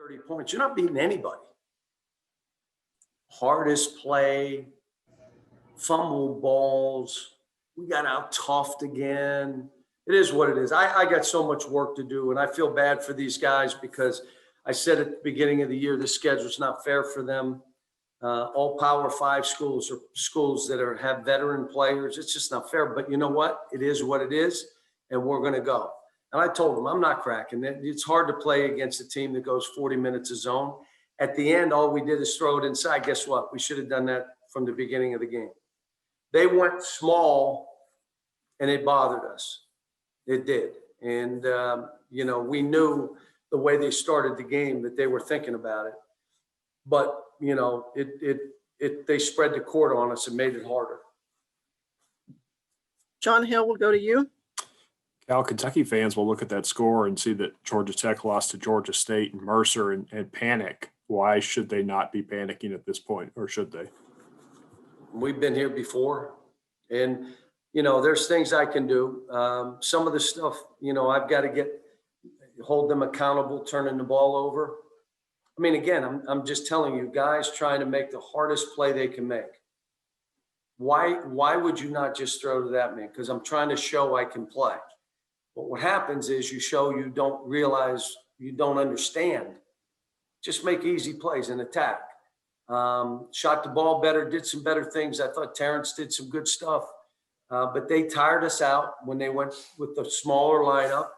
30 points. You're not beating anybody. Hardest play, fumble balls. We got out toughed again. It is what it is. I got so much work to do, and I feel bad for these guys because I said at the beginning of the year, the schedule's not fair for them. All Power 5 schools are schools that have veteran players. It's just not fair. But you know what? It is what it is, and we're going to go. And I told them, I'm not cracking it. It's hard to play against a team that goes 40 minutes a zone. At the end, all we did is throw it inside. Guess what? We should have done that from the beginning of the game. They went small, and it bothered us. It did. And, we knew the way they started the game that they were thinking about it. But, they spread the court on us and made it harder. John Hill, will go to you. Cal, Kentucky fans will look at that score and see that Georgia Tech lost to Georgia State and Mercer and panic. Why should they not be panicking at this point, or should they? We've been here before, and, there's things I can do. Some of the stuff, I've got to hold them accountable, turning the ball over. I mean, again, I'm just telling you, guys trying to make the hardest play they can make. Why would you not just throw to that man? Because I'm trying to show I can play. But what happens is you show you don't realize, you don't understand. Just make easy plays and attack. Shot the ball better, did some better things. I thought Terrence did some good stuff. But they tired us out when they went with the smaller lineup.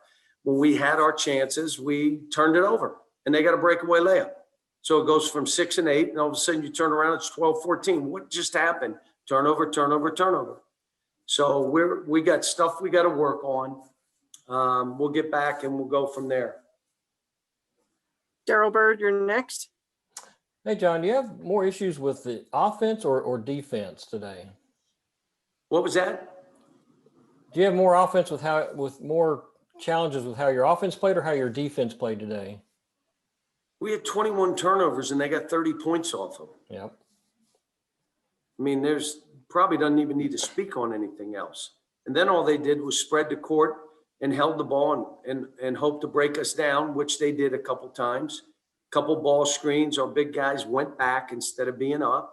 When we had our chances, we turned it over, and they got a breakaway layup. So it goes from 6 and 8, and all of a sudden you turn around, it's 12-14. What just happened? Turnover, turnover, turnover. So we got stuff we got to work on. We'll get back and we'll go from there. Daryl Bird, you're next. Hey, John, do you have more issues with the offense or defense today? What was that? Do you have more offense with more challenges with how your offense played or how your defense played today? We had 21 turnovers and they got 30 points off them. Yep. I mean, there's probably doesn't even need to speak on anything else. And then all they did was spread the court and held the ball and hoped to break us down, which they did a couple times. Couple ball screens, our big guys went back instead of being up.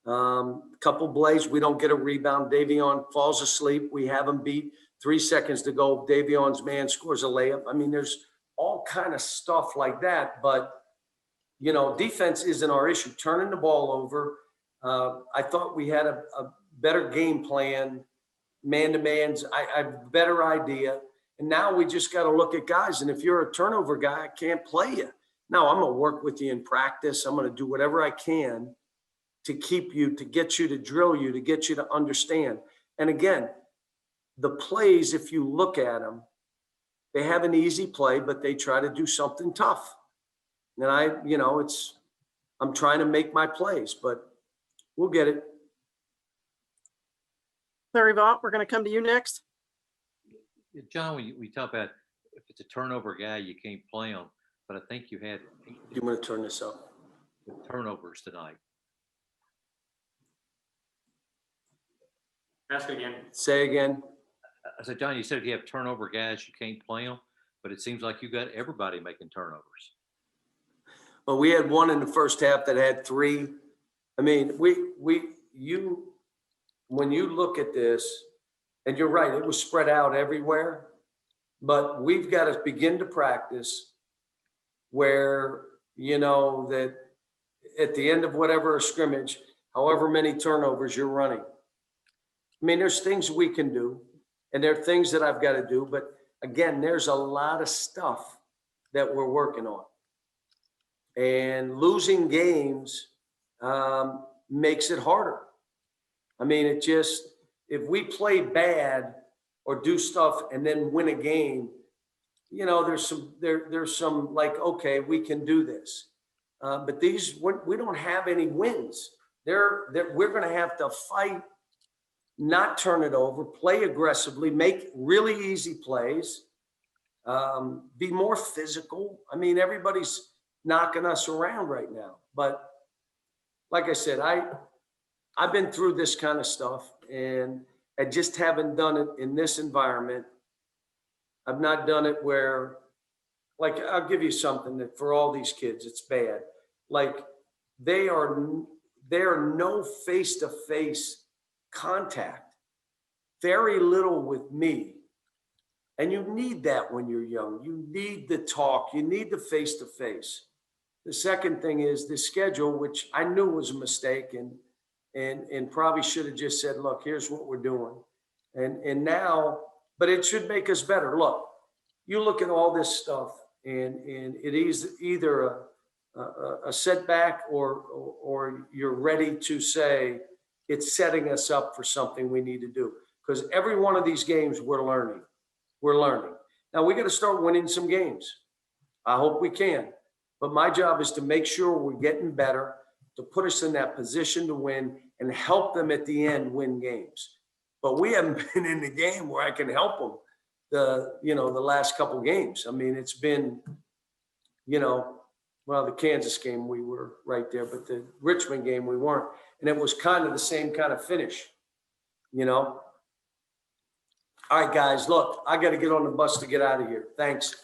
Couple plays, we don't get a rebound. Davion falls asleep. We have him beat. 3 seconds to go. Davion's man scores a layup. I mean, there's all kind of stuff like that. But, defense isn't our issue. Turning the ball over. I thought we had a better game plan. Man-to-mans, I have a better idea. And now we just got to look at guys. And if you're a turnover guy, I can't play you. No, I'm going to work with you in practice. I'm going to do whatever I can to keep you, to get you, to drill you, to get you to understand. And again, the plays, if you look at them, they have an easy play, but they try to do something tough. And I'm trying to make my plays, but we'll get it. Larry Vaught, we're going to come to you next. John, we talk about if it's a turnover guy, you can't play him. But I think you had 8 You want to turn this up? turnovers tonight. Ask it again. Say again. I said, John, you said if you have turnover guys, you can't play them. But it seems like you got everybody making turnovers. Well, we had one in the first half that had 3. I mean, when you look at this, and you're right, it was spread out everywhere, but we've got to begin to practice where, that at the end of whatever scrimmage, however many turnovers you're running. I mean, there's things we can do, and there are things that I've got to do, but again, there's a lot of stuff that we're working on. And losing games makes it harder. I mean, if we play bad or do stuff and then win a game, there's some like, okay, we can do this. But we don't have any wins. We're going to have to fight, not turn it over, play aggressively, make really easy plays, be more physical. I mean, everybody's knocking us around right now. But like I said, I've been through this kind of stuff, and I just haven't done it in this environment. I've not done it where like, I'll give you something that for all these kids, it's bad. Like, there are no face-to-face contact, very little with me. And you need that when you're young. You need the talk, you need the face-to-face. The second thing is the schedule, which I knew was a mistake and probably should have just said, look, here's what we're doing. And now, but it should make us better. Look, you look at all this stuff and it is either a setback or you're ready to say it's setting us up for something we need to do. Because every one of these games we're learning. We're learning. Now we got to start winning some games. I hope we can. But my job is to make sure we're getting better, to put us in that position to win and help them at the end win games. But we haven't been in the game where I can help them the last couple games. I mean, it's been, well, the Kansas game, we were right there, but the Richmond game, we weren't. And it was kind of the same kind of finish, All right, guys, look, I got to get on the bus to get out of here. Thanks.